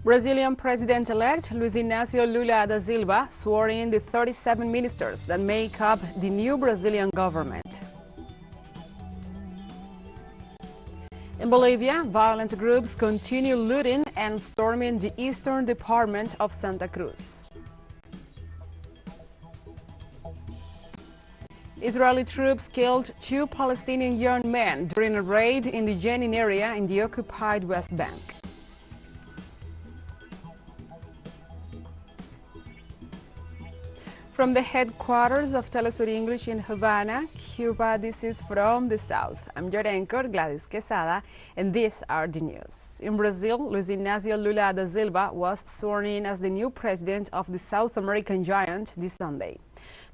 Brazilian President-elect Luiz Inácio Lula da Silva swore in the 37 ministers that make up the new Brazilian government. In Bolivia, violent groups continue looting and storming the eastern department of Santa Cruz. Israeli troops killed 2 Palestinian young men during a raid in the Jenin area in the occupied West Bank. From the headquarters of TeleSUR English in Havana, Cuba, this is From the South. I'm your anchor, Gladys Quesada, and these are the news. In Brazil, Luiz Inácio Lula da Silva was sworn in as the new president of the South American giant this Sunday.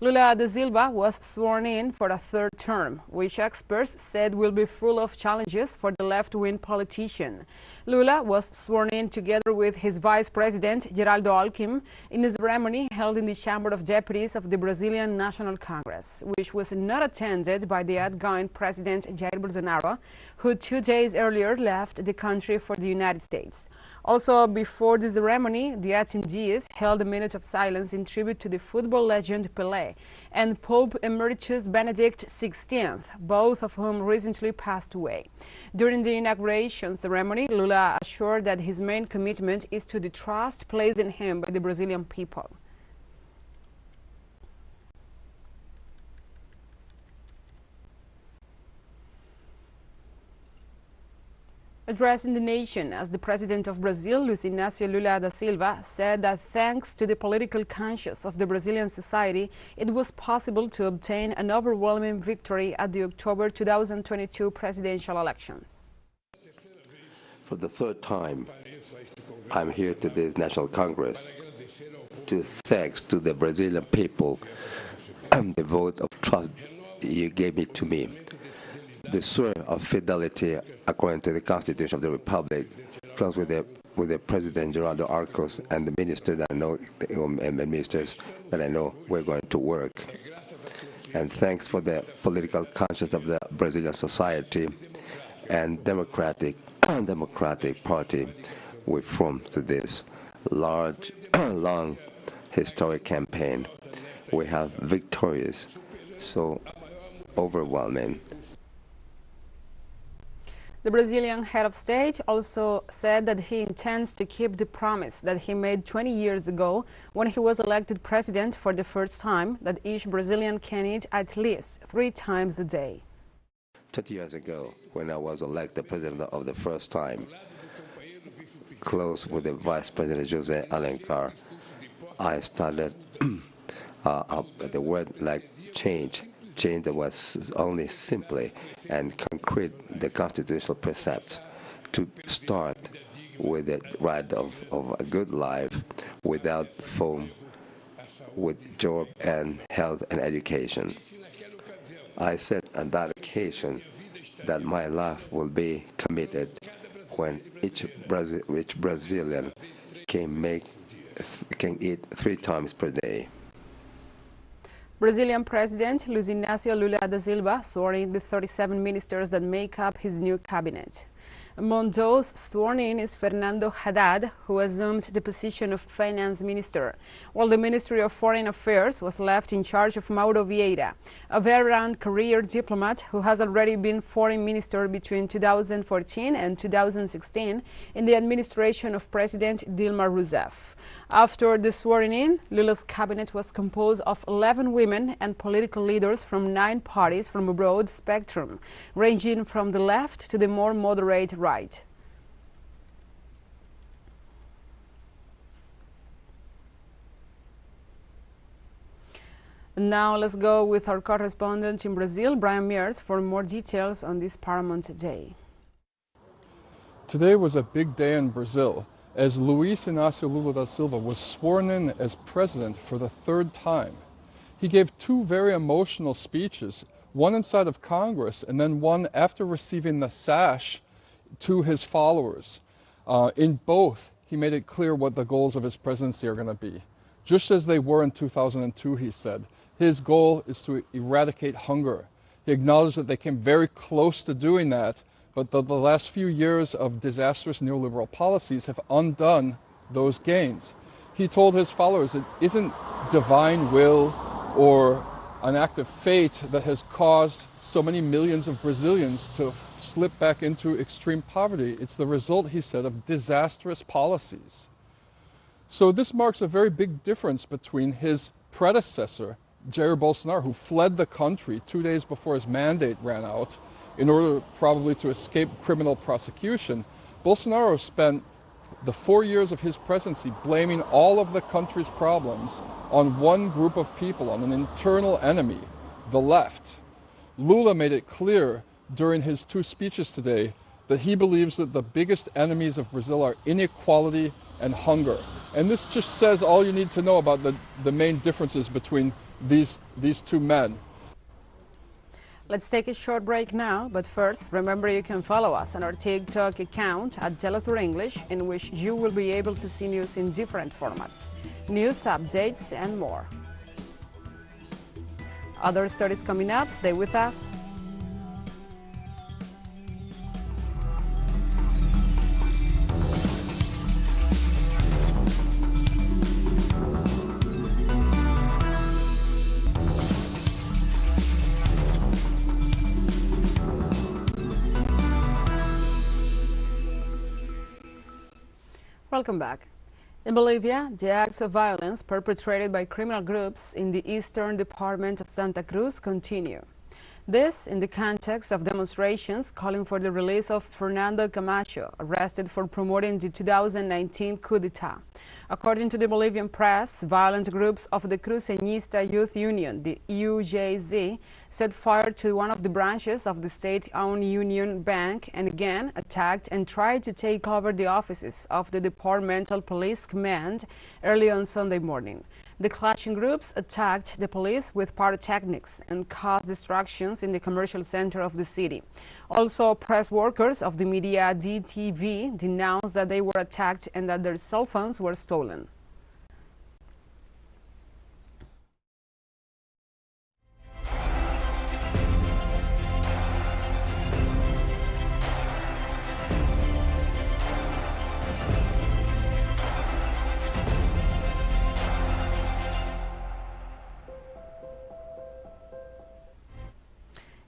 Lula da Silva was sworn in for a third term, which experts said will be full of challenges for the left-wing politician. Lula was sworn in together with his vice president, Geraldo Alckmin, in a ceremony held in the Chamber of Deputies of the Brazilian National Congress, which was not attended by the outgoing president Jair Bolsonaro, who 2 days earlier left the country for the United States. Also, before the ceremony, the attendees held a minute of silence in tribute to the football legend Pelé and Pope Emeritus Benedict XVI, both of whom recently passed away. During the inauguration ceremony, Lula assured that his main commitment is to the trust placed in him by the Brazilian people. Addressing the nation as the president of Brazil, Luiz Inácio Lula da Silva said that thanks to the political conscience of the Brazilian society, it was possible to obtain an overwhelming victory at the October 2022 presidential elections. For the third time, I'm here to this National Congress to thanks to the Brazilian people and the vote of trust you gave me to me. The swear of fidelity according to the Constitution of the Republic, close with the President Geraldo Arcos and the minister that I know, and the ministers that I know we're going to work. And thanks for the political conscience of the Brazilian society and democratic party we formed to this large, long, historic campaign. We have victorious, so overwhelming. The Brazilian head of state also said that he intends to keep the promise that he made 20 years ago when he was elected president for the first time, that each Brazilian can eat at least 3 times a day. 20 years ago, when I was elected president of the first time, close with the Vice President José Alencar, I started the word like change that was only simply and concrete the constitutional precepts to start with the right of a good life without foam, with job and health and education. I said on that occasion that my life will be committed when each Brazilian can eat 3 times per day. Brazilian President Luiz Inácio Lula da Silva swore in the 37 ministers that make up his new cabinet. Among those sworn in is Fernando Haddad, who assumed the position of finance minister, while the Ministry of Foreign Affairs was left in charge of Mauro Vieira, a veteran career diplomat who has already been foreign minister between 2014 and 2016 in the administration of President Dilma Rousseff. After the swearing-in, Lula's cabinet was composed of 11 women and political leaders from 9 parties from a broad spectrum, ranging from the left to the more moderate right. And now let's go with our correspondent in Brazil, Brian Mears, for more details on this paramount day. Today was a big day in Brazil, as Luiz Inácio Lula da Silva was sworn in as president for the 3rd time. He gave 2 very emotional speeches, one inside of Congress and then one after receiving the sash to his followers. In both, he made it clear what the goals of his presidency are going to be. Just as they were in 2002, he said, his goal is to eradicate hunger. He acknowledged that they came very close to doing that, but the last few years of disastrous neoliberal policies have undone those gains. He told his followers it isn't divine will or an act of fate that has caused so many millions of Brazilians to slip back into extreme poverty. It's the result, he said, of disastrous policies. So this marks a very big difference between his predecessor, Jair Bolsonaro, who fled the country 2 days before his mandate ran out in order probably to escape criminal prosecution. Bolsonaro spent the 4 years of his presidency blaming all of the country's problems on one group of people, on an internal enemy, the left. Lula made it clear during his 2 speeches today that he believes that the biggest enemies of Brazil are inequality and hunger. And this just says all you need to know about the main differences between these 2 men. Let's take a short break now, but first, remember you can follow us on our TikTok account at TeleSUR English, in which you will be able to see news in different formats, news, updates, and more. Other stories coming up, stay with us. Welcome back. In Bolivia, the acts of violence perpetrated by criminal groups in the eastern department of Santa Cruz continue. This in the context of demonstrations calling for the release of Fernando Camacho, arrested for promoting the 2019 coup d'etat. According to the Bolivian press, violent groups of the Cruceñista Youth Union, the UJZ, set fire to one of the branches of the state-owned Union Bank and again attacked and tried to take over the offices of the Departmental Police Command early on Sunday morning. The clashing groups attacked the police with pyrotechnics and caused destructions in the commercial center of the city. Also, press workers of the media DTV denounced that they were attacked and that their cell phones were stolen.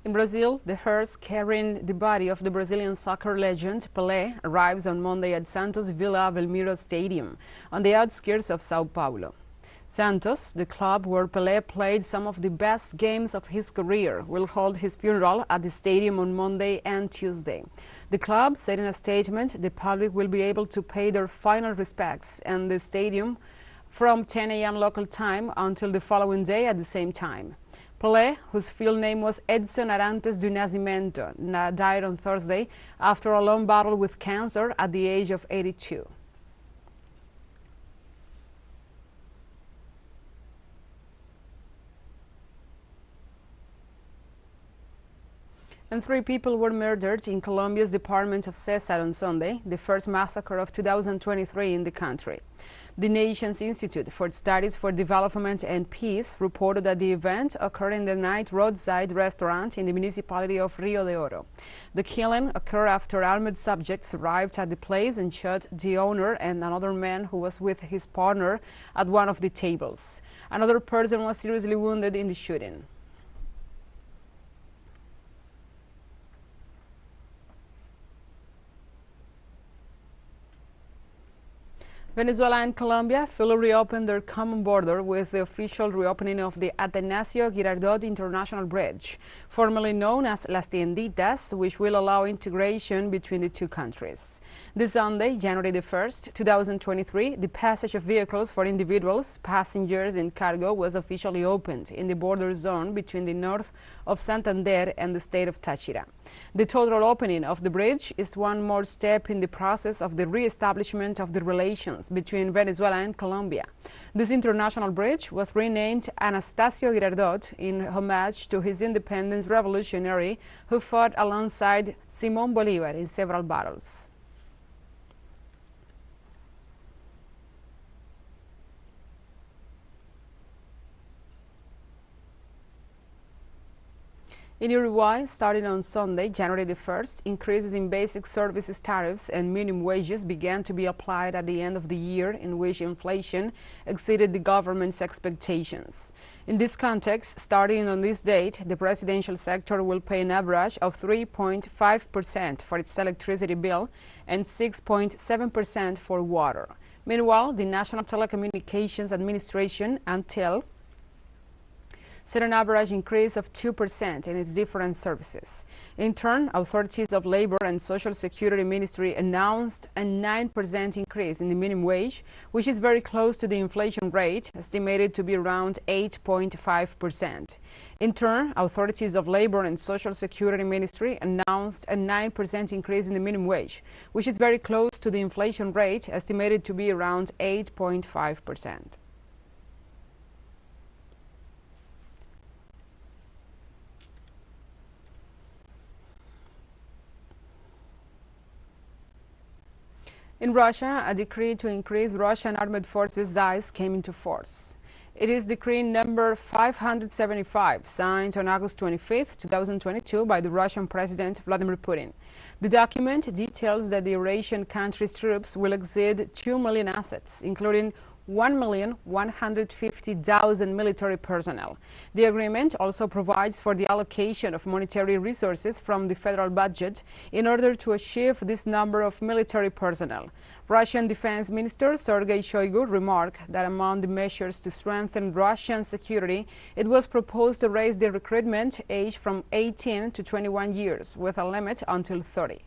In Brazil, the hearse carrying the body of the Brazilian soccer legend Pelé arrives on Monday at Santos Vila Belmiro Stadium on the outskirts of Sao Paulo. Santos, the club where Pelé played some of the best games of his career, will hold his funeral at the stadium on Monday and Tuesday. The club said in a statement the public will be able to pay their final respects in the stadium from 10 a.m. local time until the following day at the same time. Pelé, whose full name was Edson Arantes do Nascimento, died on Thursday after a long battle with cancer at the age of 82. And 3 people were murdered in Colombia's department of Cesar on Sunday, the first massacre of 2023 in the country. The nation's Institute for Studies for Development and Peace reported that the event occurred in the night roadside restaurant in the municipality of Rio de Oro. The killing occurred after armed subjects arrived at the place and shot the owner and another man who was with his partner at one of the tables. Another person was seriously wounded in the shooting. Venezuela and Colombia fully reopened their common border with the official reopening of the Atanasio Girardot International Bridge, formerly known as Las Tienditas, which will allow integration between the 2 countries. This Sunday, January the 1st, 2023, the passage of vehicles for individuals, passengers and cargo was officially opened in the border zone between the north of Santander and the state of Táchira. The total opening of the bridge is one more step in the process of the re-establishment of the relations between Venezuela and Colombia. This international bridge was renamed Anastasio Girardot in homage to his independence revolutionary who fought alongside Simón Bolívar in several battles. In Uruguay, starting on Sunday, January the 1st, increases in basic services tariffs and minimum wages began to be applied at the end of the year, in which inflation exceeded the government's expectations. In this context, starting on this date, the residential sector will pay an average of 3.5% for its electricity bill and 6.7% for water. Meanwhile, the National Telecommunications Administration, ANTEL, set an average increase of 2% in its different services. In turn, authorities of Labor and Social Security Ministry announced a 9% increase in the minimum wage, which is very close to the inflation rate, estimated to be around 8.5%. In turn, authorities of Labor and Social Security Ministry announced a 9% increase in the minimum wage, which is very close to the inflation rate, estimated to be around 8.5%. In Russia, a decree to increase Russian armed forces size came into force. It is decree number 575, signed on August 25, 2022 by the Russian President Vladimir Putin. The document details that the Eurasian country's troops will exceed 2 million assets, including 1,150,000 military personnel. The agreement also provides for the allocation of monetary resources from the federal budget in order to achieve this number of military personnel. Russian Defense Minister Sergei Shoigu remarked that among the measures to strengthen Russian security, it was proposed to raise the recruitment age from 18 to 21 years, with a limit until 30.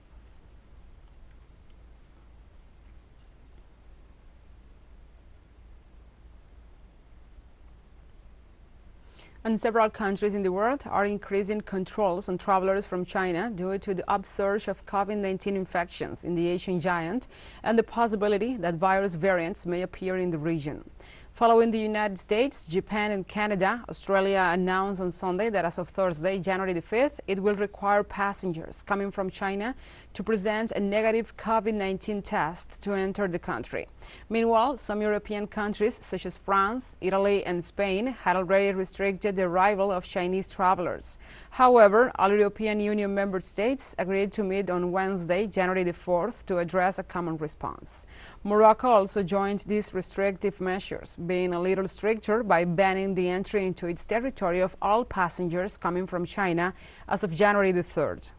And several countries in the world are increasing controls on travelers from China due to the upsurge of COVID-19 infections in the Asian giant and the possibility that virus variants may appear in the region. Following the United States, Japan and Canada, Australia announced on Sunday that as of Thursday, January the 5th, it will require passengers coming from China to present a negative COVID-19 test to enter the country. Meanwhile, some European countries such as France, Italy and Spain had already restricted the arrival of Chinese travelers. However, all European Union member states agreed to meet on Wednesday, January the 4th, to address a common response. Morocco also joined these restrictive measures, being a little stricter by banning the entry into its territory of all passengers coming from China as of January the 3rd.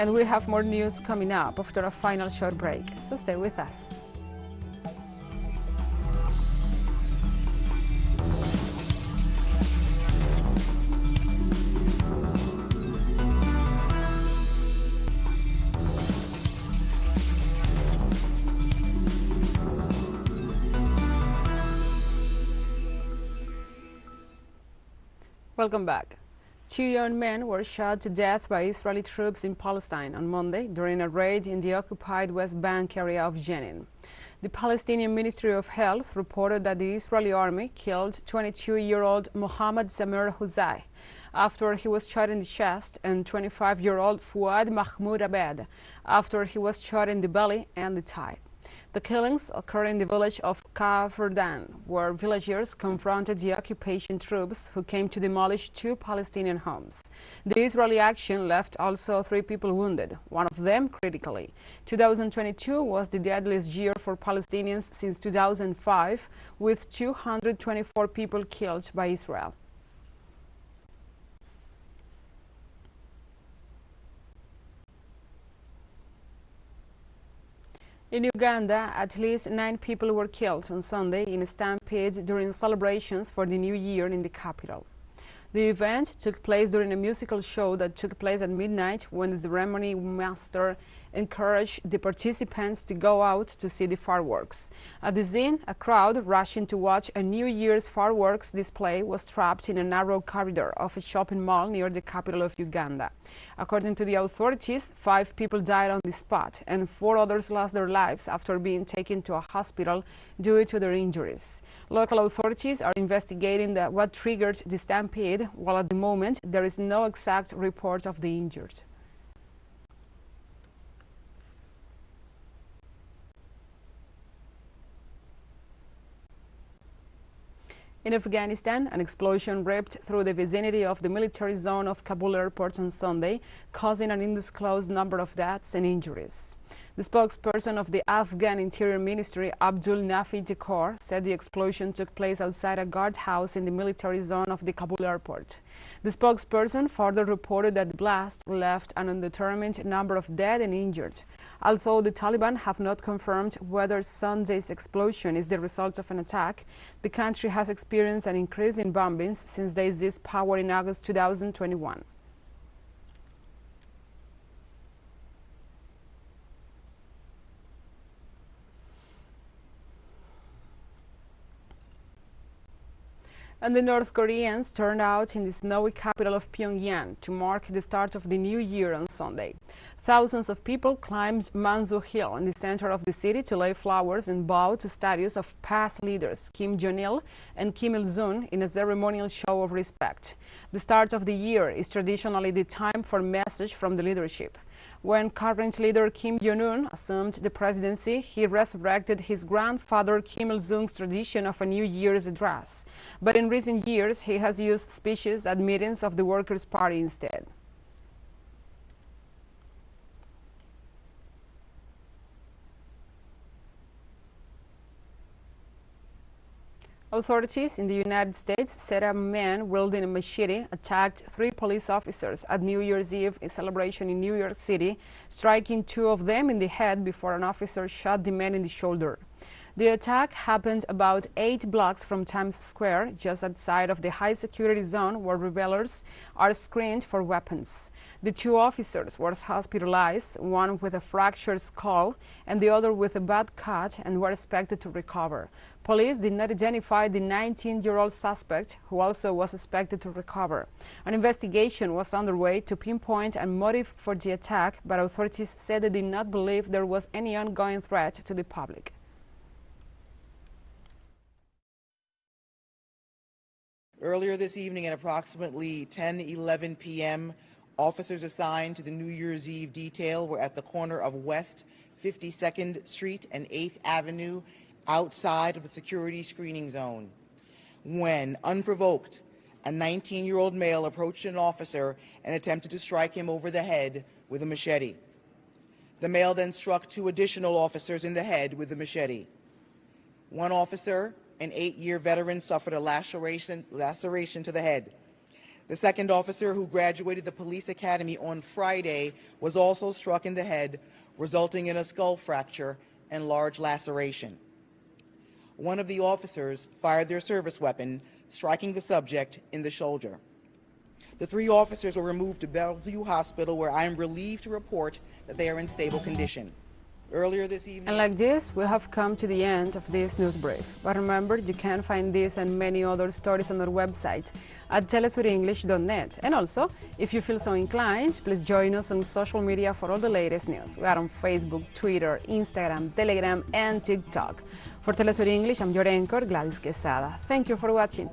And we have more news coming up after a final short break, so stay with us. Welcome back. Two young men were shot to death by Israeli troops in Palestine on Monday during a raid in the occupied West Bank area of Jenin. The Palestinian Ministry of Health reported that the Israeli army killed 22-year-old Mohammad Samer Huzai after he was shot in the chest, and 25-year-old Fouad Mahmoud Abed after he was shot in the belly and the thigh. The killings occurred in the village of Kafrdan, where villagers confronted the occupation troops who came to demolish two Palestinian homes. The Israeli action left also 3 people wounded, one of them critically. 2022 was the deadliest year for Palestinians since 2005, with 224 people killed by Israel. In Uganda, at least 9 people were killed on Sunday in a stampede during celebrations for the New Year in the capital. The event took place during a musical show that took place at midnight, when the ceremony master encouraged the participants to go out to see the fireworks. At the scene, a crowd rushing to watch a New Year's fireworks display was trapped in a narrow corridor of a shopping mall near the capital of Uganda. According to the authorities, 5 people died on the spot and 4 others lost their lives after being taken to a hospital due to their injuries. Local authorities are investigating what triggered the stampede, while at the moment there is no exact report of the injured. In Afghanistan, an explosion ripped through the vicinity of the military zone of Kabul airport on Sunday, causing an undisclosed number of deaths and injuries. The spokesperson of the Afghan Interior Ministry, Abdul Nafi Dekor, said the explosion took place outside a guardhouse in the military zone of the Kabul airport. The spokesperson further reported that the blast left an undetermined number of dead and injured. Although the Taliban have not confirmed whether Sunday's explosion is the result of an attack, the country has experienced an increase in bombings since they seized power in August 2021. And the North Koreans turned out in the snowy capital of Pyongyang to mark the start of the new year on Sunday. Thousands of people climbed Mansu Hill in the center of the city to lay flowers and bow to statues of past leaders Kim Jong-il and Kim Il-sung in a ceremonial show of respect. The start of the year is traditionally the time for message from the leadership. When current leader Kim Jong-un assumed the presidency, he resurrected his grandfather Kim Il-sung's tradition of a New Year's address. But in recent years, he has used speeches at meetings of the Workers' Party instead. Authorities in the United States said a man wielding a machete attacked 3 police officers at New Year's Eve celebration in New York City, striking 2 of them in the head before an officer shot the man in the shoulder. The attack happened about 8 blocks from Times Square, just outside of the high-security zone where revelers are screened for weapons. The 2 officers were hospitalized, one with a fractured skull and the other with a bad cut, and were expected to recover. Police did not identify the 19-year-old suspect, who also was expected to recover. An investigation was underway to pinpoint a motive for the attack, but authorities said they did not believe there was any ongoing threat to the public. Earlier this evening at approximately 10:11 p.m., officers assigned to the New Year's Eve detail were at the corner of West 52nd Street and 8th Avenue outside of the security screening zone when, unprovoked, a 19-year-old male approached an officer and attempted to strike him over the head with a machete. The male then struck 2 additional officers in the head with the machete. One officer, an 8-year veteran, suffered a laceration to the head. The second officer, who graduated the police academy on Friday, was also struck in the head, resulting in a skull fracture and large laceration. One of the officers fired their service weapon, striking the subject in the shoulder. The 3 officers were removed to Bellevue Hospital, where I am relieved to report that they are in stable condition. Earlier this evening. And like this, we have come to the end of this news brief. But remember, you can find this and many other stories on our website at telesurenglish.net. And also, if you feel so inclined, please join us on social media for all the latest news. We are on Facebook, Twitter, Instagram, Telegram, and TikTok. For TeleSUR English, I'm your anchor, Gladys Quesada. Thank you for watching.